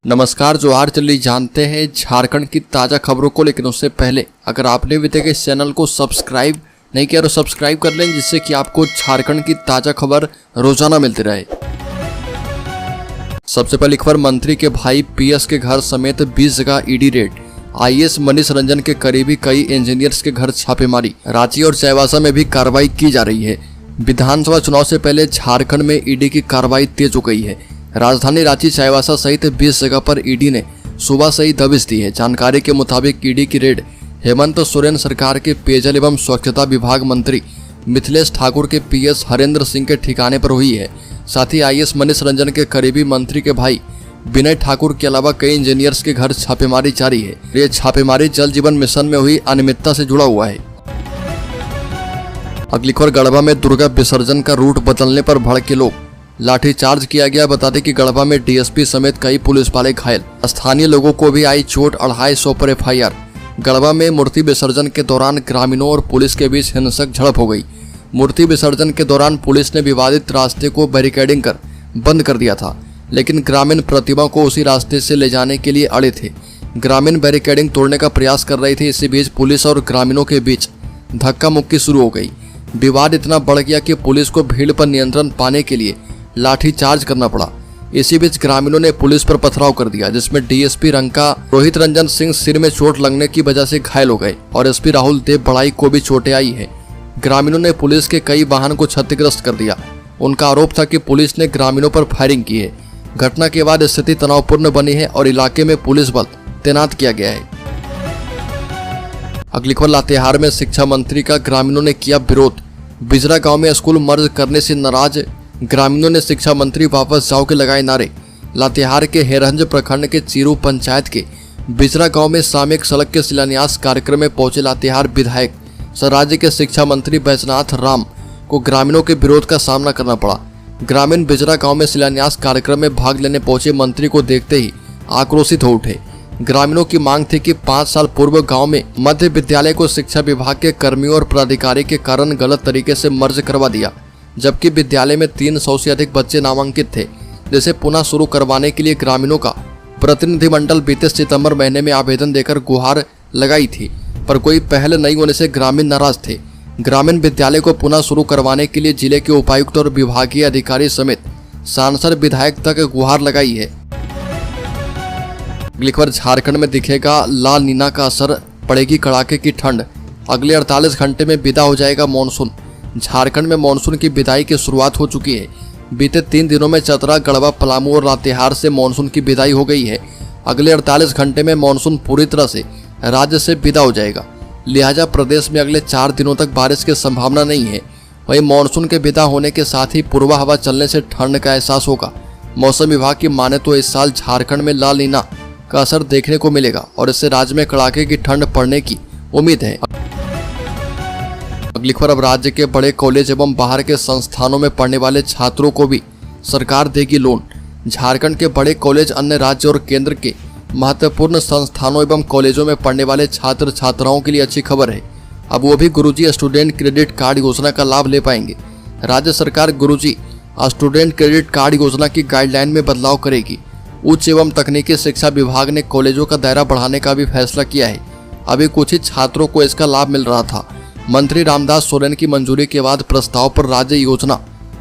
नमस्कार, जोहार। चलिए जानते हैं झारखंड की ताज़ा खबरों को, लेकिन उससे पहले अगर आपने अभी तक इस चैनल को सब्सक्राइब नहीं किया तो सब्सक्राइब कर लें, जिससे कि आपको झारखंड की ताज़ा खबर रोजाना मिलती रहे। सबसे पहली खबर, मंत्री के भाई पीएस के घर समेत 20 जगह ED red. IAS Manish Ranjan के करीबी कई इंजीनियर्स के घर छापेमारी। रांची और चाईबासा में भी कार्रवाई की जा रही है। विधानसभा चुनाव से पहले झारखंड में ईडी की कार्रवाई तेज हो गई है। राजधानी रांची, चाईबासा सहित 20 जगह पर ईडी ने सुबह से ही दबिश दी है। जानकारी के मुताबिक ईडी की रेड हेमंत सोरेन सरकार के पेयजल एवं स्वच्छता विभाग मंत्री मिथिलेश ठाकुर के पीएस हरेंद्र सिंह के ठिकाने पर हुई है। साथ ही आईएएस मनीष रंजन के करीबी मंत्री के भाई विनय ठाकुर के अलावा कई इंजीनियर्स के घर छापेमारी जारी है। ये छापेमारी जल जीवन मिशन में हुई अनियमितता से जुड़ा हुआ है। अगली खबर, गढ़वा में दुर्गा विसर्जन का रूट बदलने पर भड़के लोग, लाठीचार्ज किया गया। बता दें कि गढ़वा में डीएसपी समेत कई पुलिस वाले घायल। स्थानीय लोगों को भी आई चोट, 250 पर एफआईआर। गढ़वा में मूर्ति विसर्जन के दौरान ग्रामीणों और पुलिस के बीच हिंसक झड़प हो गई। मूर्ति विसर्जन के दौरान पुलिस ने विवादित रास्ते को बैरिकेडिंग कर बंद कर दिया था, लेकिन ग्रामीण प्रतिमा को उसी रास्ते से ले जाने के लिए अड़े थे। ग्रामीण बैरिकेडिंग तोड़ने का प्रयास कर रहे थे। इसी बीच पुलिस और ग्रामीणों के बीच धक्का मुक्की शुरू हो गई। विवाद इतना बढ़ गया कि पुलिस को भीड़ पर नियंत्रण पाने के लिए लाठीचार्ज करना पड़ा। इसी बीच ग्रामीणों ने पुलिस पर पथराव कर दिया, जिसमें डीएसपी रंका रोहित रंजन सिंह सिर में चोट लगने की वजह से घायल हो गए और एसपी राहुल देव बड़ाई को भी चोटें आई है। ग्रामीणों ने पुलिस के कई वाहन को क्षतिग्रस्त कर दिया। उनका आरोप था कि पुलिस ने ग्रामीणों पर फायरिंग की है। घटना के बाद स्थिति तनावपूर्ण बनी है और इलाके में पुलिस बल तैनात किया गया है। अगली खबर, लातेहार में शिक्षा मंत्री का ग्रामीणों ने किया विरोध। बिजरा गांव में स्कूल मर्ज करने से नाराज ग्रामीणों ने शिक्षा मंत्री वापस जाओ के लगाए नारे। लातेहार के हेरहंज प्रखंड के चीरू पंचायत के बिजरा गांव में सामूहिक सड़क के शिलान्यास कार्यक्रम में पहुंचे लातेहार विधायक सह राज्य के शिक्षा मंत्री बैजनाथ राम को ग्रामीणों के विरोध का सामना करना पड़ा। ग्रामीण बिजरा गांव में शिलान्यास कार्यक्रम में भाग लेने पहुंचे मंत्री को देखते ही आक्रोशित हो उठे। ग्रामीणों की मांग थी कि 5 साल पूर्व गांव में मध्य विद्यालय को शिक्षा विभाग के कर्मियों और पदाधिकारी के कारण गलत तरीके से मर्ज करवा दिया, जबकि विद्यालय में 300 से अधिक बच्चे नामांकित थे, जिसे पुनः शुरू करवाने के लिए ग्रामीणों का प्रतिनिधिमंडल बीते सितंबर महीने में आवेदन देकर गुहार लगाई थी, पर कोई पहल नहीं होने से ग्रामीण नाराज थे। ग्रामीण विद्यालय को पुनः शुरू करवाने के लिए जिले के उपायुक्त और विभागीय अधिकारी समेत सांसद विधायक तक गुहार लगाई है। अगली खबर, झारखंड में दिखेगा ला नीना का असर, पड़ेगी कड़ाके की ठंड। अगले 48 घंटे में विदा हो जाएगा मॉनसून। झारखंड में मॉनसून की विदाई की शुरुआत हो चुकी है। बीते 3 दिनों में चतरा, गढ़वा, पलामू और लातेहार से मॉनसून की विदाई हो गई है। अगले 48 घंटे में मॉनसून पूरी तरह से राज्य से विदा हो जाएगा, लिहाजा प्रदेश में अगले 4 दिनों तक बारिश की संभावना नहीं है। वहीं मॉनसून के विदा होने के साथ ही पूर्वा हवा चलने से ठंड का एहसास होगा। मौसम विभाग की माने तो इस साल झारखंड में ला नीना का असर देखने को मिलेगा और इससे राज्य में कड़ाके की ठंड पड़ने की उम्मीद है। अगली खबर, अब राज्य के बड़े कॉलेज एवं बाहर के संस्थानों में पढ़ने वाले छात्रों को भी सरकार देगी लोन। झारखंड के बड़े कॉलेज, अन्य राज्य और केंद्र के महत्वपूर्ण संस्थानों एवं कॉलेजों में पढ़ने वाले छात्र छात्राओं के लिए अच्छी खबर है। अब वो भी गुरुजी स्टूडेंट क्रेडिट कार्ड योजना का लाभ ले पाएंगे। राज्य सरकार गुरुजी स्टूडेंट क्रेडिट कार्ड योजना की गाइडलाइन में बदलाव करेगी। उच्च एवं तकनीकी शिक्षा विभाग ने कॉलेजों का दायरा बढ़ाने का भी फैसला किया है। अभी कुछ ही छात्रों को इसका लाभ मिल रहा था। मंत्री रामदास सोरेन की मंजूरी के बाद प्रस्ताव पर राज्य योजना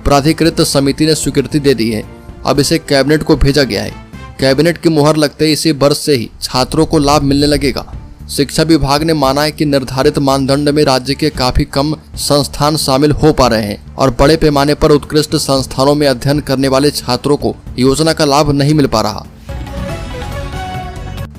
प्राधिकृत समिति ने स्वीकृति दे दी है। अब इसे कैबिनेट को भेजा गया है। कैबिनेट की मुहर लगते ही इसी वर्ष से ही छात्रों को लाभ मिलने लगेगा। शिक्षा विभाग ने माना है कि निर्धारित मानदंड में राज्य के काफी कम संस्थान शामिल हो पा रहे हैं और बड़े पैमाने पर उत्कृष्ट संस्थानों में अध्ययन करने वाले छात्रों को योजना का लाभ नहीं मिल पा रहा।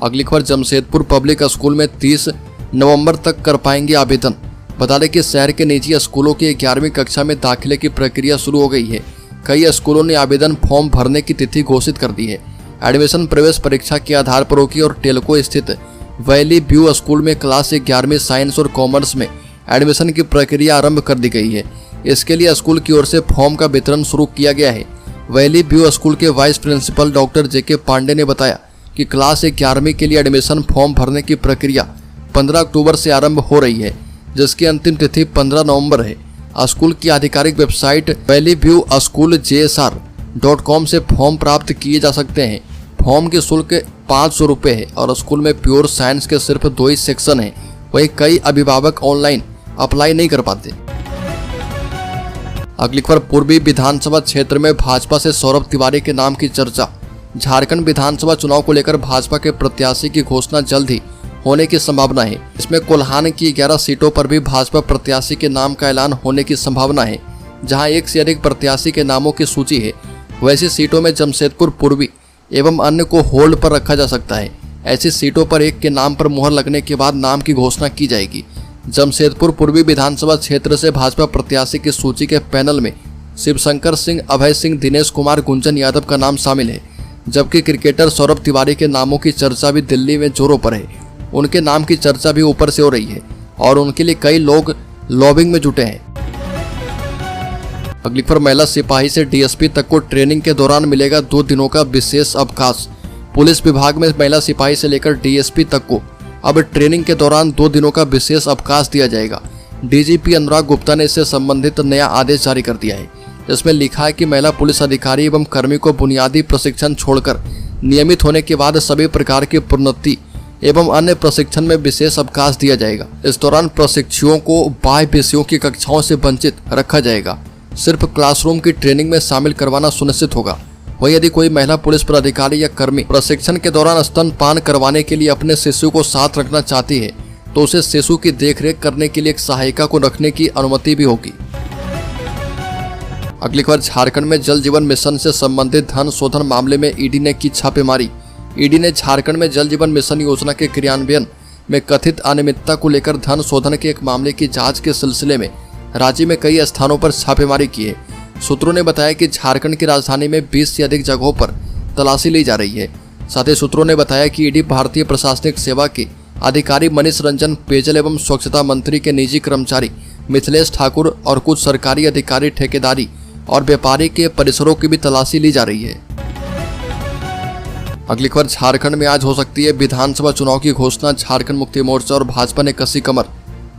अगली खबर, जमशेदपुर पब्लिक स्कूल में 30 नवंबर तक कर पाएंगे आवेदन। बता दें कि शहर के निजी स्कूलों की 11वीं कक्षा में दाखिले की प्रक्रिया शुरू हो गई है। कई स्कूलों ने आवेदन फॉर्म भरने की तिथि घोषित कर दी है। एडमिशन प्रवेश परीक्षा के आधार पर होगी और टेलको स्थित वैली व्यू स्कूल में क्लास 11वीं साइंस और कॉमर्स में एडमिशन की प्रक्रिया आरंभ कर दी गई है। इसके लिए स्कूल की ओर से फॉर्म का वितरण शुरू किया गया है। वैली व्यू स्कूल के वाइस प्रिंसिपल डॉक्टर जेके पांडे ने बताया कि क्लास 11वीं के लिए एडमिशन फॉर्म भरने की प्रक्रिया 15 अक्टूबर से आरंभ हो रही है, जिसकी अंतिम तिथि 15 नवंबर है। स्कूल की आधिकारिक website valley view school JSR.com से फॉर्म प्राप्त किए जा सकते हैं। होम की शुल्क 500 रुपये है और स्कूल में प्योर साइंस के सिर्फ 2 ही सेक्शन है। वहीं कई अभिभावक ऑनलाइन अप्लाई नहीं कर पाते। अगली खबर, पूर्वी विधानसभा क्षेत्र में भाजपा से सौरभ तिवारी के नाम की चर्चा। झारखंड विधानसभा चुनाव को लेकर भाजपा के प्रत्याशी की घोषणा जल्द ही होने की संभावना है। इसमें कोल्हान की 11 सीटों पर भी भाजपा प्रत्याशी के नाम का ऐलान होने की संभावना है, जहां 1 से अधिक प्रत्याशी के नामों की सूची है। वैसी सीटों में जमशेदपुर पूर्वी एवं अन्य को होल्ड पर रखा जा सकता है। ऐसी सीटों पर एक के नाम पर मुहर लगने के बाद नाम की घोषणा की जाएगी। जमशेदपुर पूर्वी विधानसभा क्षेत्र से भाजपा प्रत्याशी की सूची के पैनल में शिवशंकर सिंह, अभय सिंह, दिनेश कुमार, गुंजन यादव का नाम शामिल है, जबकि क्रिकेटर सौरभ तिवारी के नामों की चर्चा भी दिल्ली में जोरों पर है। उनके नाम की चर्चा भी ऊपर से हो रही है और उनके लिए कई लोग लॉबिंग में जुटे हैं। अगली खबर, महिला सिपाही से डीएसपी तक को ट्रेनिंग के दौरान मिलेगा 2 दिनों का विशेष अवकाश। पुलिस विभाग में महिला सिपाही से लेकर डीएसपी तक को अब ट्रेनिंग के दौरान 2 दिनों का विशेष अवकाश दिया जाएगा। डीजीपी अनुराग गुप्ता ने इससे संबंधित नया आदेश जारी कर दिया है। इसमें लिखा है कि महिला पुलिस अधिकारी एवं कर्मी को बुनियादी प्रशिक्षण छोड़कर नियमित होने के बाद सभी प्रकार की प्रोन्नति एवं अन्य प्रशिक्षण में विशेष अवकाश दिया जाएगा। इस दौरान प्रशिक्षुओं को बाह्य विषयों की कक्षाओं से वंचित रखा जाएगा। सिर्फ क्लासरूम की ट्रेनिंग में शामिल करवाना सुनिश्चित होगा। वहीं यदि कोई महिला पुलिस पदाधिकारी या कर्मी प्रशिक्षण के दौरान स्तनपान करवाने के लिए अपने शिशु को साथ रखना चाहती है तो उसे शिशु की देखरेख करने के लिए एक सहायिका को रखने की अनुमति भी होगी। अगली खबर, झारखंड में जल जीवन मिशन से संबंधित धन शोधन मामले में ईडी ने की छापेमारी। ईडी ने झारखंड में जल जीवन मिशन योजना के क्रियान्वयन में कथित अनियमितता को लेकर धन शोधन के एक मामले की जांच के सिलसिले में राज्य में कई स्थानों पर छापेमारी की है। सूत्रों ने बताया कि झारखंड की राजधानी में 20 से अधिक जगहों पर तलाशी ली जा रही है। साथ ही सूत्रों ने बताया कि ईडी भारतीय प्रशासनिक सेवा के अधिकारी मनीष रंजन, पेयजल एवं स्वच्छता मंत्री के निजी कर्मचारी मिथिलेश ठाकुर और कुछ सरकारी अधिकारी, ठेकेदारी और व्यापारी के परिसरों की भी तलाशी ली जा रही है। अगली खबर, झारखंड में आज हो सकती है विधानसभा चुनाव की घोषणा। झारखंड मुक्ति मोर्चा और भाजपा ने कसी कमर।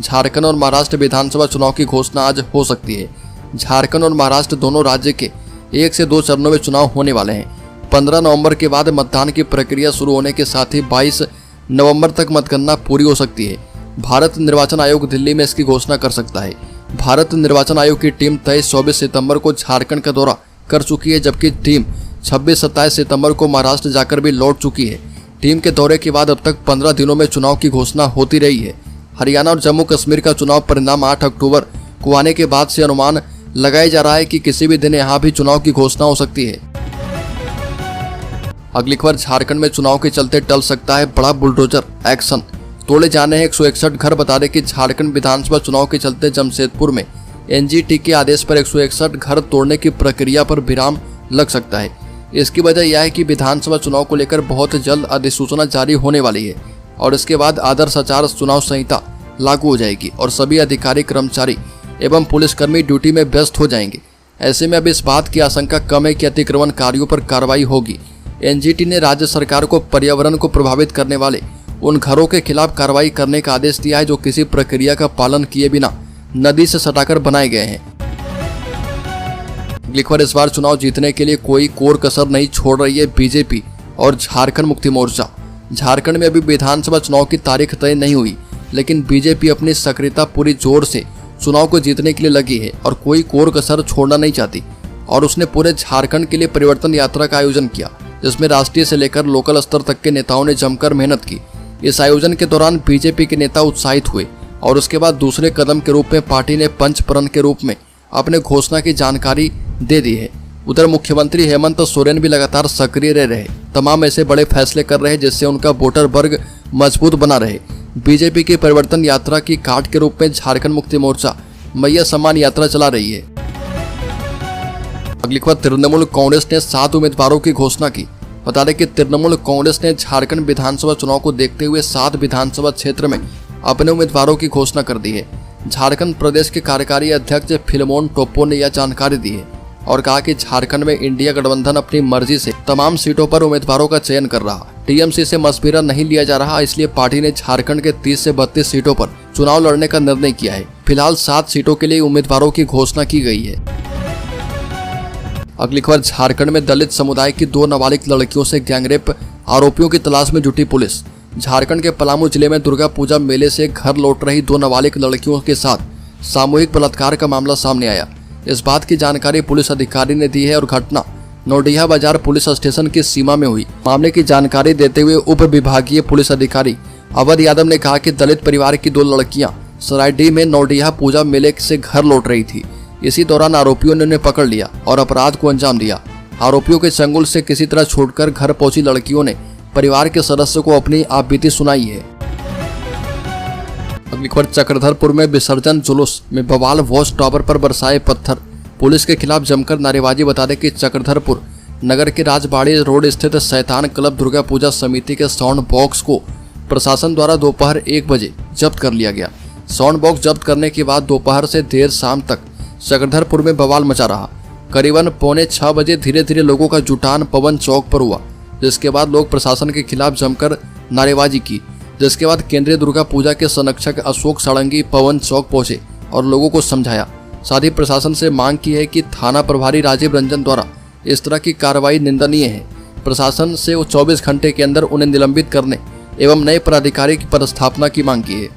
झारखंड और महाराष्ट्र विधानसभा चुनाव की घोषणा आज हो सकती है। झारखंड और महाराष्ट्र दोनों राज्य के 1 से 2 चरणों में चुनाव होने वाले हैं। 15 नवंबर के बाद मतदान की प्रक्रिया शुरू होने के साथ ही 22 नवंबर तक मतगणना पूरी हो सकती है। भारत निर्वाचन आयोग दिल्ली में इसकी घोषणा कर सकता है। भारत निर्वाचन आयोग की टीम 23-24 सितंबर को झारखंड का दौरा कर चुकी है, जबकि टीम 26-27 सितंबर को महाराष्ट्र जाकर भी लौट चुकी है। टीम के दौरे के बाद अब तक 15 दिनों में चुनाव की घोषणा होती रही है। हरियाणा और जम्मू कश्मीर का चुनाव परिणाम 8 अक्टूबर को आने के बाद से अनुमान लगाया जा रहा है कि किसी भी दिन यहां भी चुनाव की घोषणा हो सकती है। अगली खबर, झारखंड में चुनाव के चलते टल सकता है बड़ा बुलडोजर एक्शन। तोड़े जाने हैं 161 घर। बता दें कि झारखंड विधानसभा चुनाव के चलते जमशेदपुर में एनजीटी के आदेश पर 161 घर तोड़ने की प्रक्रिया पर विराम लग सकता है। इसकी वजह यह है कि विधानसभा चुनाव को लेकर बहुत जल्द अधिसूचना जारी होने वाली है और इसके बाद आदर्श आचार चुनाव संहिता लागू हो जाएगी और सभी अधिकारी, कर्मचारी एवं पुलिसकर्मी ड्यूटी में व्यस्त हो जाएंगे। ऐसे में अब इस बात की आशंका कम है कि अतिक्रमणकारियों पर कार्रवाई होगी। एनजीटी ने राज्य सरकार को पर्यावरण को प्रभावित करने वाले उन घरों के खिलाफ कार्रवाई करने का आदेश दिया है जो किसी प्रक्रिया का पालन किए बिना नदी से सटाकर बनाए गए हैं। अगली खबर, इस बार चुनाव जीतने के लिए कोई कोर कसर नहीं छोड़ रही है बीजेपी और झारखंड मुक्ति मोर्चा। झारखंड में अभी विधानसभा चुनाव की तारीख तय नहीं हुई, लेकिन बीजेपी अपनी सक्रियता पूरी जोर से चुनाव को जीतने के लिए लगी है और कोई कोर कसर छोड़ना नहीं चाहती और उसने पूरे झारखंड के लिए परिवर्तन यात्रा का आयोजन किया, जिसमें राष्ट्रीय से लेकर लोकल स्तर तक के नेताओं ने जमकर मेहनत की। इस आयोजन के दौरान बीजेपी के नेता उत्साहित हुए और उसके बाद दूसरे कदम के रूप में पार्टी ने पंचप्रण के रूप में अपने घोषणा की जानकारी दे दी है। उधर मुख्यमंत्री हेमंत सोरेन भी लगातार सक्रिय रहे, तमाम ऐसे बड़े फैसले कर रहे हैं जिससे उनका वोटर वर्ग मजबूत बना रहे। बीजेपी की परिवर्तन यात्रा की काट के रूप में झारखंड मुक्ति मोर्चा मैया सम्मान यात्रा चला रही है। अगली खबर, तृणमूल कांग्रेस ने 7 उम्मीदवारों की घोषणा की। बता दें कि तृणमूल कांग्रेस ने झारखंड विधानसभा चुनाव को देखते हुए 7 विधानसभा क्षेत्र में अपने उम्मीदवारों की घोषणा कर दी है। झारखंड प्रदेश के कार्यकारी अध्यक्ष फिलमोन टोप्पो ने यह जानकारी दी है और कहा कि झारखंड में इंडिया गठबंधन अपनी मर्जी से तमाम सीटों पर उम्मीदवारों का चयन कर रहा। टीएमसी से मशविरा नहीं लिया जा रहा, इसलिए पार्टी ने झारखंड के 30 से 32 सीटों पर चुनाव लड़ने का निर्णय किया है। फिलहाल 7 सीटों के लिए उम्मीदवारों की घोषणा की गई है। अगली खबर, झारखंड में दलित समुदाय की 2 नाबालिग लड़कियों से गैंगरेप आरोपियों की तलाश में जुटी पुलिस। झारखंड के पलामू जिले में दुर्गा पूजा मेले से घर लौट रही 2 नाबालिग लड़कियों के साथ सामूहिक बलात्कार का मामला सामने आया। इस बात की जानकारी पुलिस अधिकारी ने दी है और घटना नौडिया बाजार पुलिस स्टेशन की सीमा में हुई। मामले की जानकारी देते हुए उप विभागीय पुलिस अधिकारी अवध यादव ने कहा कि दलित परिवार की 2 लड़कियां सरायडीह में नौडिया पूजा मेले से घर लौट रही थी। इसी दौरान आरोपियों ने उन्हें पकड़ लिया और अपराध को अंजाम दिया। आरोपियों के चंगुल से किसी तरह छूटकर घर पहुंची लड़कियों ने परिवार के सदस्यों को अपनी आपबीती सुनाई है। अगली खबर, चक्रधरपुर में विसर्जन जुलूस में बवाल, वॉच टावर पर बरसाए पत्थर, पुलिस के खिलाफ जमकर नारेबाजी। बता दें कि चक्रधरपुर नगर के राजबाड़ी रोड स्थित शैतान क्लब दुर्गा पूजा समिति के साउंड बॉक्स को प्रशासन द्वारा दोपहर 1 बजे जब्त कर लिया गया। साउंड बॉक्स जब्त करने के बाद दोपहर से देर शाम तक चक्रधरपुर में बवाल मचा रहा। करीबन 5:45 बजे धीरे धीरे लोगों का जुटान पवन चौक पर हुआ, जिसके बाद लोग प्रशासन के खिलाफ जमकर नारेबाजी की। जिसके बाद केंद्रीय दुर्गा पूजा के संरक्षक अशोक सारंगी पवन चौक पहुंचे और लोगों को समझाया। साथ ही प्रशासन से मांग की है कि थाना प्रभारी राजीव रंजन द्वारा इस तरह की कार्रवाई निंदनीय है। प्रशासन से 24 घंटे के अंदर उन्हें निलंबित करने एवं नए पदाधिकारी की पदस्थापना की मांग की है।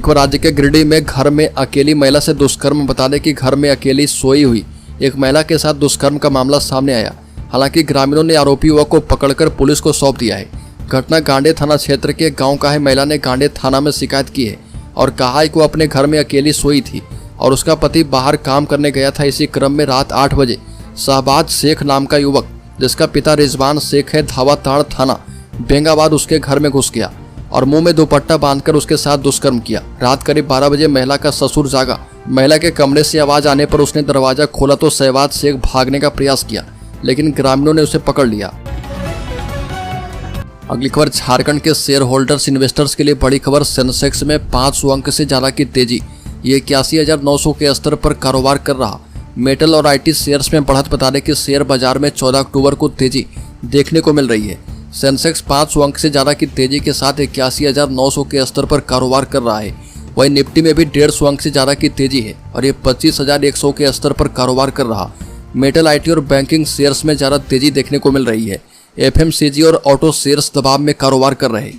राज्य के गिरिडीह में घर में अकेली महिला से दुष्कर्म। बता दें कि घर में अकेली सोई हुई एक महिला के साथ दुष्कर्म का मामला सामने आया। हालांकि ग्रामीणों ने आरोपी युवक को पकड़कर पुलिस को सौंप दिया है। घटना गांडे थाना क्षेत्र के गांव का है। महिला ने गांडे थाना में शिकायत की है और कहा है कि वो अपने घर में अकेली सोई थी और उसका पति बाहर काम करने गया था। इसी क्रम में रात 8 बजे शहबाज शेख नाम का युवक, जिसका पिता रिजवान शेख है, धावाताड़ थाना बेंगाबाद, उसके घर में घुस गया और मुंह में दुपट्टा बांधकर उसके साथ दुष्कर्म किया। रात करीब 12 बजे महिला का ससुर जागा। महिला के कमरे से आवाज आने पर उसने दरवाजा खोला तो शहबाज शेख भागने का प्रयास किया, लेकिन ग्रामीणों ने उसे पकड़ लिया। अगली खबर, झारखंड के शेयर होल्डर्स इन्वेस्टर्स के लिए बड़ी खबर। सेंसेक्स में 500 अंक से ज्यादा की तेजी, ये 81,900 के स्तर पर कारोबार कर रहा। मेटल और आईटी शेयर्स में बढ़त। बता दें कि शेयर बाजार में 14 अक्टूबर को तेजी देखने को मिल रही है। सेंसेक्स 500 अंक से ज्यादा की तेजी के साथ 81,900 के स्तर पर कारोबार कर रहा है। वहीं निफ्टी में भी 150 अंक से ज्यादा की तेजी है और ये 25,100 के स्तर पर कारोबार कर रहा। मेटल, आईटी और बैंकिंग शेयर्स में ज्यादा तेजी देखने को मिल रही है। एफएमसीजी और ऑटो शेयर्स दबाव में कारोबार कर रहे।